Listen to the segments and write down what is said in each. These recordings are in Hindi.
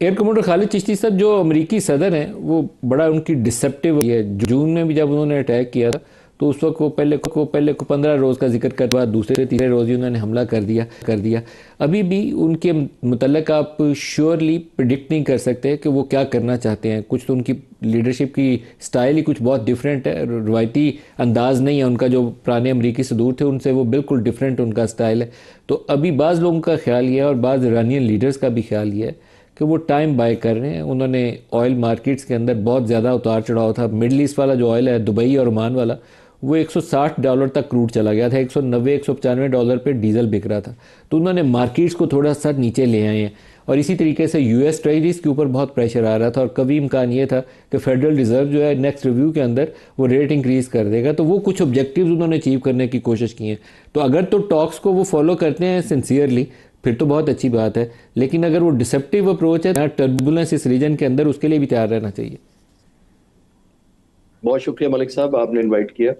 एयर कमांडर खालिद चिश्ती साहब जो अमेरिकी सदर हैं वो बड़ा उनकी डिसेप्टिव है। जून में भी जब उन्होंने अटैक किया था तो उस वक्त वो पहले को 15 रोज़ का जिक्र कर, बाद दूसरे तीसरे रोज़ ही उन्होंने हमला कर दिया। अभी भी उनके मुतल्लिक आप श्योरली प्रिडिक्ट नहीं कर सकते कि वो क्या करना चाहते हैं। कुछ तो उनकी लीडरशिप की स्टाइल ही कुछ बहुत डिफरेंट है, रवायती अंदाज नहीं है उनका। जो पुराने अमरीकी सदूर थे उनसे वो बिल्कुल डिफरेंट उनका स्टाइल है। तो अभी बाज़ लोगों का ख्याल ये है और बाज़ ईरानियन लीडर्स का भी ख्याल ये है कि वो टाइम बाय कर रहे हैं। उन्होंने ऑयल मार्केट्स के अंदर बहुत ज़्यादा उतार चढ़ाव था। मिडल ईस्ट वाला जो ऑयल है, दुबई और ओमान वाला, वो $160 तक क्रूड चला गया था। 190 $195 पे डीजल बिक रहा था। तो उन्होंने मार्केट्स को थोड़ा सा नीचे ले आए हैं। और इसी तरीके से यूएस ट्रेजरीज के ऊपर बहुत प्रेशर आ रहा था और कभी इम्कान ये था कि फेडरल रिजर्व जो है नेक्स्ट रिव्यू के अंदर वो रेट इंक्रीज़ कर देगा। तो वो कुछ ऑब्जेक्टिव्स उन्होंने अचीव करने की कोशिश की है। तो अगर तो टॉक्स को वो फॉलो करते हैं सिंसियरली फिर तो बहुत अच्छी बात है, लेकिन अगर वो डिसेप्टिव अप्रोच है, टर्बुलेंस इस रीजन के अंदर, उसके लिए भी तैयार रहना चाहिए। बहुत शुक्रिया मलिक साहब, आपने इनवाइट किया।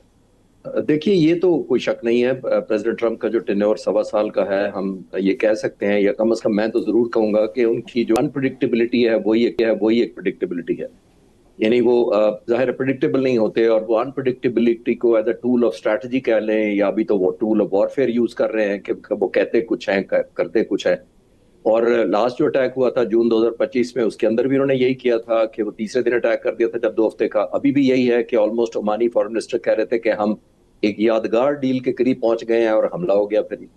देखिए, ये तो कोई शक नहीं है, प्रेसिडेंट ट्रम्प का जो टेन्योर 1.25 साल का है, हम ये कह सकते हैं, या कम से कम मैं तो जरूर कहूंगा कि उनकी जो अनप्रिडिक्टेबिलिटी है वही एक प्रिडिक्टेबिलिटी है। यानी वो जाहिर प्रिडिक्टेबल नहीं होते, और वो अनप्रिडिक्टेबिलिटी को as a tool of strategy कह लें, या अभी तो वो टूल ऑफ वॉरफेयर यूज कर रहे हैं कि वो कहते कुछ हैं करते कुछ है। और लास्ट जो अटैक हुआ था जून 2025 में, उसके अंदर भी उन्होंने यही किया था कि वो तीसरे दिन अटैक कर दिया था जब 2 हफ्ते का। अभी भी यही है कि ऑलमोस्ट ओमानी फॉरेन मिनिस्टर कह रहे थे कि हम एक यादगार डील के करीब पहुंच गए हैं, और हमला हो गया फिर।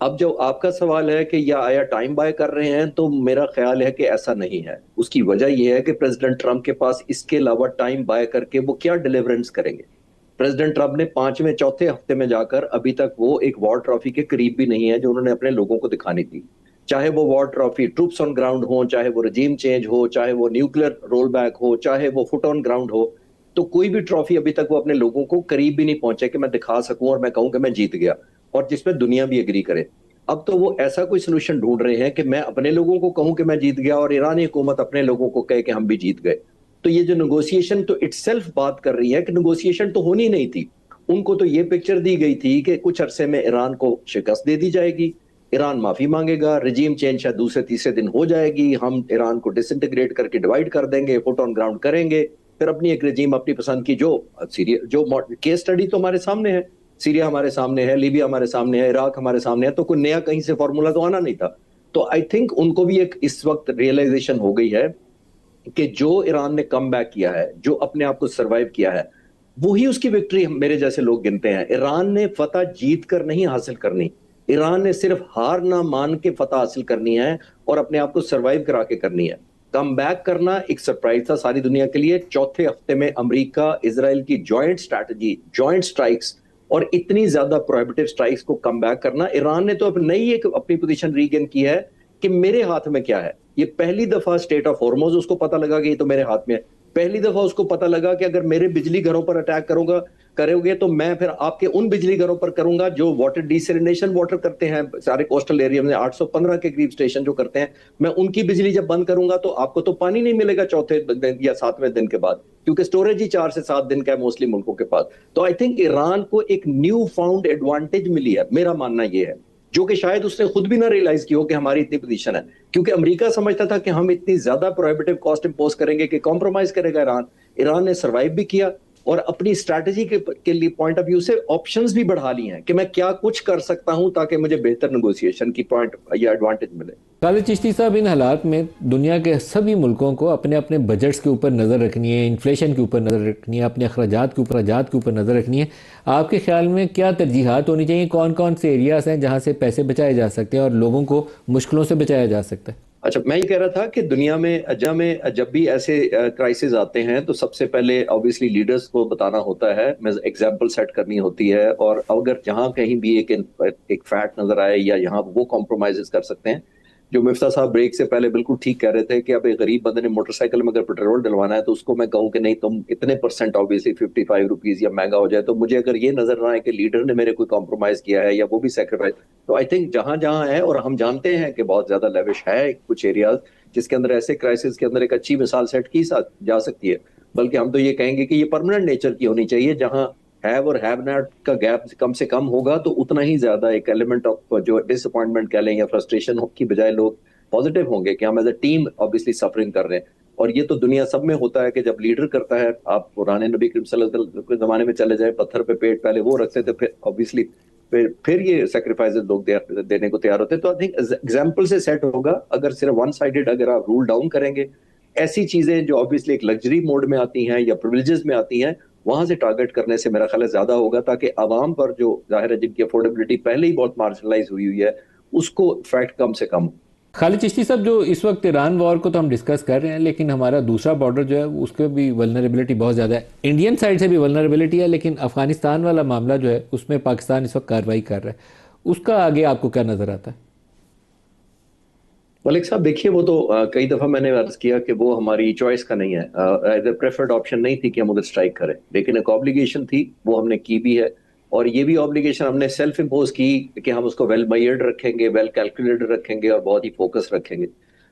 अब जो आपका सवाल है कि या आया टाइम बाय कर रहे हैं, तो मेरा ख्याल है कि ऐसा नहीं है। उसकी वजह यह है कि प्रेसिडेंट ट्रंप के पास इसके अलावा टाइम बाय करके वो क्या डिलीवरेंस करेंगे। प्रेसिडेंट ट्रंप ने पांचवें चौथे हफ्ते में जाकर अभी तक वो एक वॉर ट्रॉफी के करीब भी नहीं है जो उन्होंने अपने लोगों को दिखानी थी। चाहे वो war trophy troops on ground हो, चाहे वो रजीम चेंज हो, चाहे वो न्यूक्लियर रोल बैक हो, चाहे वो फुट ऑन ग्राउंड हो, तो कोई भी ट्रॉफी अभी तक वो अपने लोगों को करीब भी नहीं पहुंचे कि मैं दिखा सकूं और मैं कहूं कि मैं जीत गया, और जिसमें दुनिया भी एग्री करे। अब तो वो ऐसा कोई सोल्यूशन ढूंढ रहे हैं कि मैं अपने लोगों को कहूं कि मैं जीत गया, और ईरानी हुकूमत अपने लोगों को कहे कि हम भी जीत गए। तो ये जो नेगोशिएशन तो इटसेल्फ बात कर रही है कि नेगोशिएशन तो होनी नहीं थी। उनको तो ये पिक्चर दी गई थी कि कुछ अरसे में ईरान को शिकस्त दे दी जाएगी, ईरान माफी मांगेगा, रजीम चेंज शायद दूसरे तीसरे दिन हो जाएगी, हम ईरान को डिसइंटीग्रेट करके डिवाइड कर देंगे, फुट ऑन ग्राउंड करेंगे, फिर अपनी एक रजीम अपनी पसंद की। जो सीरिया जो केस स्टडी तो हमारे सामने है, सीरिया हमारे सामने है, लीबिया हमारे सामने है, इराक हमारे सामने है, तो कोई नया कहीं से फॉर्मूला तो आना नहीं था। तो आई थिंक उनको भी एक इस वक्त रियलाइजेशन हो गई है कि जो ईरान ने कम बैक किया है, जो अपने आप को सरवाइव किया है, वही उसकी विक्ट्री मेरे जैसे लोग गिनते हैं। ईरान ने फतह जीत कर नहीं हासिल करनी, ईरान ने सिर्फ हार ना मान के फतह हासिल करनी है, और अपने आप को सरवाइव करा के करनी है। कम बैक करना एक सरप्राइज था सारी दुनिया के लिए। चौथे हफ्ते में अमेरिका इसराइल की जॉइंट स्ट्रैटेजी, जॉइंट स्ट्राइक्स, और इतनी ज्यादा प्रोहिबिटिव स्ट्राइक्स को कम बैक करना, ईरान ने तो अब नई एक अपनी पोजीशन रीगेन की है कि मेरे हाथ में क्या है। ये पहली दफा स्टेट ऑफ हॉर्मोज उसको पता लगा कि ये तो मेरे हाथ में है। पहली दफा उसको पता लगा कि अगर मेरे बिजली घरों पर अटैक करोगे तो मैं फिर आपके उन बिजली घरों पर करूंगा जो वाटर डिसैलिनेशन वाटर करते हैं सारे कोस्टल एरिया में, 815 के करीब स्टेशन जो करते हैं। मैं उनकी बिजली जब बंद करूंगा तो आपको तो पानी नहीं मिलेगा चौथे दिन या सातवें दिन के बाद, क्योंकि स्टोरेज ही 4 से 7 दिन का है मोस्टली मुल्कों के पास। तो आई थिंक ईरान को एक न्यू फाउंड एडवांटेज मिली है, मेरा मानना यह है, जो कि शायद उसने खुद भी ना रियलाइज की हो कि हमारी इतनी पोजीशन है। क्योंकि अमेरिका समझता था कि हम इतनी ज्यादा प्रोहिबिटिव कॉस्ट इंपोज करेंगे कि कॉम्प्रोमाइज करेगा ईरान। ईरान ने सरवाइव भी किया, और अपनी स्ट्रैटेजी के लिए पॉइंट ऑफ व्यू से ऑप्शंस भी बढ़ा ली हैं कि मैं क्या कुछ कर सकता हूं ताकि मुझे बेहतर नेगोशिएशन की पॉइंट या एडवांटेज मिले। खालिद चिश्ती साहब, इन हालात में दुनिया के सभी मुल्कों को अपने अपने बजट्स के ऊपर नज़र रखनी है, इन्फ्लेशन के ऊपर नज़र रखनी है, अपने अखराजात के ऊपर नज़र रखनी है। आपके ख्याल में क्या तरजीहात होनी चाहिए? कौन कौन से एरियाज हैं जहाँ से पैसे बचाए जा सकते हैं और लोगों को मुश्किलों से बचाया जा सकता है? अच्छा, मैं ये कह रहा था कि दुनिया में जब भी ऐसे क्राइसिस आते हैं तो सबसे पहले ऑब्वियसली लीडर्स को बताना होता है, मैं एग्जांपल सेट करनी होती है। और अगर जहां कहीं भी एक फैट नजर आए या यहाँ वो कॉम्प्रोमाइजेस कर सकते हैं। जो मिफ्ता साहब ब्रेक से पहले बिल्कुल ठीक कह रहे थे कि अब एक गरीब बंदे ने मोटरसाइकिल में अगर पेट्रोल डलवाना है तो उसको मैं कहूँ कि नहीं, तुम इतने परसेंट ऑब्वियसली 55 रुपीज या महंगा हो जाए, तो मुझे अगर ये नजर ना आए कि लीडर ने मेरे कोई कॉम्प्रोमाइज किया है या वो भी सेक्रीफाइस, तो आई थिंक जहां जहां है, और हम जानते हैं कि बहुत ज्यादा लेविश है कुछ एरियाज जिसके अंदर ऐसे क्राइसिस के अंदर एक अच्छी मिसाल सेट की जा सकती है। बल्कि हम तो ये कहेंगे कि ये परमानेंट नेचर की होनी चाहिए, जहां हैव और हैव नॉट का गैप कम से कम होगा, तो उतना ही ज्यादा एक एलिमेंट ऑफ जो डिसअपॉइंटमेंट कह लें या फ्रस्ट्रेशन की बजाय लोग पॉजिटिव होंगे कि हम as a team obviously suffering कर रहे हैं। और ये तो दुनिया सब में होता है कि जब लीडर करता है, आप पुराने नबी करीम सल्लल्लाहु अलैहि वसल्लम के जमाने में चले जाए, पत्थर पे पेट पहले वो रखते थे, फिर ऑब्वियसली फिर ये सेक्रीफाइसेस लोग देने को तैयार होते हैं। तो आई थिंक एग्जाम्पल से सेट होगा। अगर सिर्फ वन साइडेड अगर आप रूल डाउन करेंगे, ऐसी चीजें जो ऑब्वियसली एक लग्जरी मोड में आती हैं या प्रिविलेजेस में आती हैं, वहां से टारगेट करने से मेरा ख्याल है ज्यादा होगा, ताकि आवाम पर जो जाहिर है जिनकी अफोर्डेबिलिटी पहले ही बहुत मार्जिनलाइज हुई हुई है, उसको इफेक्ट कम से कम। खालिद चिश्ती साहब, जो इस वक्त ईरान वॉर को तो हम डिस्कस कर रहे हैं, लेकिन हमारा दूसरा बॉर्डर जो है उसके भी वल्नरेबिलिटी बहुत ज़्यादा है। इंडियन साइड से भी वल्नरेबिलिटी है, लेकिन अफगानिस्तान वाला मामला जो है उसमें पाकिस्तान इस वक्त कार्रवाई कर रहा है। उसका आगे आपको क्या नज़र आता है? मलिक साहब देखिए, वो तो कई दफा मैंने अर्ज किया कि वो हमारी चॉइस का नहीं है, प्रेफर्ड ऑप्शन नहीं थी कि हम उधर स्ट्राइक करें, लेकिन एक ऑब्लिगेशन थी, वो हमने की भी है। और ये भी ऑब्लिगेशन हमने सेल्फ इम्पोज की कि हम उसको वेल मेजर्ड रखेंगे, वेल कैलकुलेटेड रखेंगे और बहुत ही फोकस रखेंगे।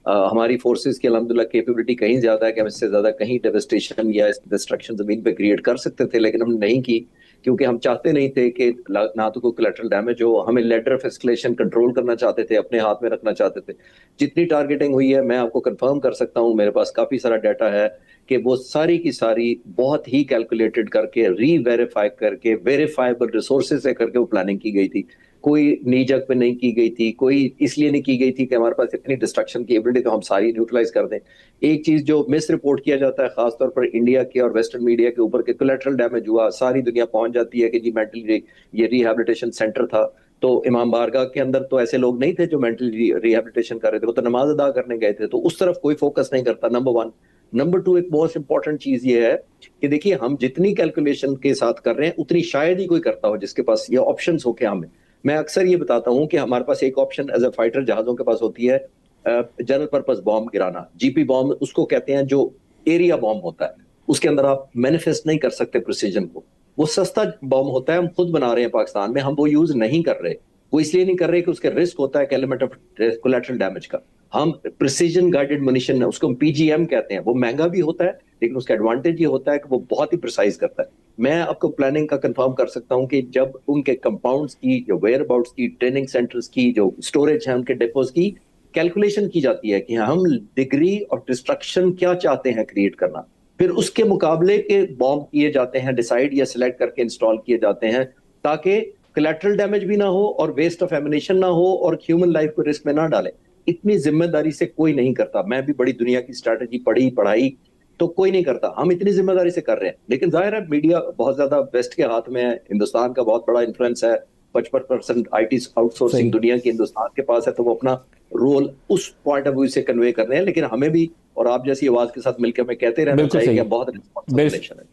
हमारी फोर्सेस की अल्हम्दुलिल्लाह कैपेबिलिटी कहीं ज्यादा है कि हम इससे ज्यादा कहीं डेवस्टेशन या डिस्ट्रक्शन जमीन पे क्रिएट कर सकते थे, लेकिन हमने नहीं की, क्योंकि हम चाहते नहीं थे कि ना तो कोई कोलैटरल डैमेज हो। हमें लेटर ऑफ एस्केलेशन कंट्रोल करना चाहते थे, अपने हाथ में रखना चाहते थे। जितनी टारगेटिंग हुई है, मैं आपको कंफर्म कर सकता हूँ, मेरे पास काफी सारा डाटा है कि वो सारी की सारी बहुत ही कैलकुलेटेड करके, री वेरीफाई करके, वेरीफाइबल रिसोर्सेज से करके वो प्लानिंग की गई थी। कोई नीजक पे नहीं की गई थी, कोई इसलिए नहीं की गई थी कि हमारे पास इतनी डिस्ट्रक्शन की एबिलिटी तो हम सारी न्यूट्रलाइज कर दें। एक चीज जो मिस रिपोर्ट किया जाता है खासतौर पर इंडिया के और वेस्टर्न मीडिया के ऊपर, के कोलैटरल डैमेज हुआ, सारी दुनिया पहुंच जाती है कि जी मेंटली ये रिहैबिलिटेशन सेंटर था। तो इमाम बारगाह के अंदर तो ऐसे लोग नहीं थे जो मेंटली रिहैबिलिटेशन कर रहे थे, वो तो नमाज अदा करने गए थे। तो उस तरफ कोई फोकस नहीं करता, नंबर वन। नंबर टू, एक मोस्ट इंपॉर्टेंट चीज ये है कि देखिए, हम जितनी कैलकुलेशन के साथ कर रहे हैं उतनी शायद ही कोई करता हो जिसके पास ये ऑप्शंस हो के हमें। मैं अक्सर ये बताता हूं कि हमारे पास एक ऑप्शन एज अ फाइटर जहाजों के पास होती है, जनरल पर्पस बॉम्ब गिराना, जीपी बॉम्ब उसको कहते हैं, जो एरिया बॉम्ब होता है। उसके अंदर आप मैनिफेस्ट नहीं कर सकते प्रिसीजन को, वो सस्ता बॉम्ब होता है, हम खुद बना रहे हैं पाकिस्तान में, हम वो यूज नहीं कर रहे। वो इसलिए नहीं कर रहे कि उसके रिस्क होता है एलिमेंट ऑफ कोलैटरल डैमेज का। हम प्रिसीजन गाइडेड मुनिशन, उसको हम पीजीएम कहते हैं, वो महंगा भी होता है, लेकिन उसका एडवांटेज ये होता है कि वो बहुत ही प्रिसाइज करता है। मैं आपको प्लानिंग का कंफर्म कर सकता हूं कि जब उनके कंपाउंड्स की, जो वेयर अबाउट्स की, ट्रेनिंग सेंटर्स की, जो स्टोरेज है उनके डिपोज की कैलकुलेशन की जाती है कि हम डिग्री ऑफ डिस्ट्रक्शन क्या चाहते हैं क्रिएट करना, फिर उसके मुकाबले के बॉम्ब किए जाते हैं, डिसाइड या सिलेक्ट करके इंस्टॉल किए जाते हैं, ताकि कोलैटरल डैमेज भी ना हो और वेस्ट ऑफ एमिनेशन ना हो और ह्यूमन लाइफ को रिस्क में ना डाले। इतनी जिम्मेदारी से कोई नहीं करता। मैं भी बड़ी दुनिया की स्ट्रैटेजी पढ़ाई, तो कोई नहीं करता। हम इतनी जिम्मेदारी से कर रहे हैं, लेकिन जाहिर है मीडिया बहुत ज्यादा वेस्ट के हाथ में है, हिंदुस्तान का बहुत बड़ा इन्फ्लुएंस है, 55% आईटी आउटसोर्सिंग दुनिया की हिंदुस्तान के पास है, तो वो अपना रोल उस पॉइंट ऑफ व्यू से कन्वे कर रहे हैं। लेकिन हमें भी और आप जैसी आवाज के साथ मिलकर हमें कहते रहना चाहिए कि बहुत रिस्पॉन्सिबल है।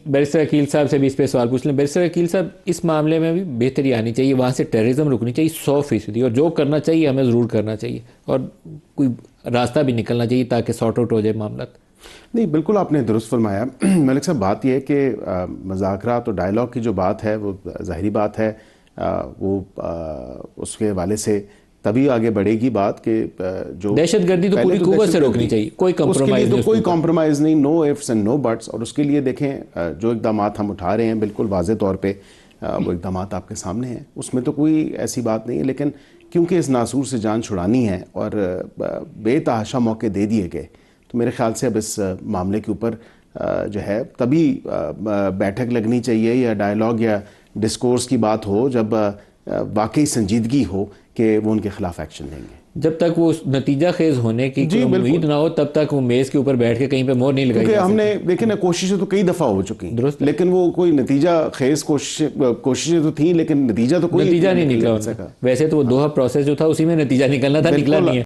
बैरिस्टर अकील साहब से भी इस पे सवाल पूछ लें। बैरिस्टर अकील साहब, इस मामले में भी बेहतरी आनी चाहिए, वहाँ से टेररिज्म रुकनी चाहिए 100%, और जो करना चाहिए हमें ज़रूर करना चाहिए, और कोई रास्ता भी निकलना चाहिए ताकि सॉर्ट आउट हो जाए मामला। नहीं, बिल्कुल आपने दुरुस्त फरमाया मलिक साहब। बात यह है कि मज़ाकरात और डायलॉग की जो बात है वो ज़ाहिरी बात है, वो उसके हवाले से तभी आगे बढ़ेगी बात कि जो दहशतगर्दी तो पूरी कुव्वत से रोकनी चाहिए, कोई कॉम्प्रोमाइज़ नहीं, कोई कॉम्प्रोमाइज़ नहीं, no ifs and no buts. और उसके लिए देखें जो इक़दाम हम उठा रहे हैं बिल्कुल वाज़े तौर पे वो इक़दाम आपके सामने हैं, उसमें तो कोई ऐसी बात नहीं है। लेकिन क्योंकि इस नासूर से जान छुड़ानी है और बेतहाशा मौके दे दिए गए, तो मेरे ख्याल से अब इस मामले के ऊपर जो है तभी बैठक लगनी चाहिए या डायलॉग या डिस्कोर्स की बात हो, जब वाकई संजीदगी हो कि वो उनके खिलाफ एक्शन लेंगे। जब तक वो नतीजा खेज होने की उम्मीद ना हो तब तक वो मेज़ के ऊपर बैठ के कहीं पे मोहर नहीं लगाई। क्योंकि हमने देखे ना, कोशिशें तो कई दफ़ा हो चुकी, लेकिन वो कोई नतीजा खेज कोशिशें तो थी, लेकिन नतीजा तो कोई नतीजा नहीं निकला। वैसे तो वो दोहा प्रोसेस जो था उसी में नतीजा निकलना था, निकला नहीं है।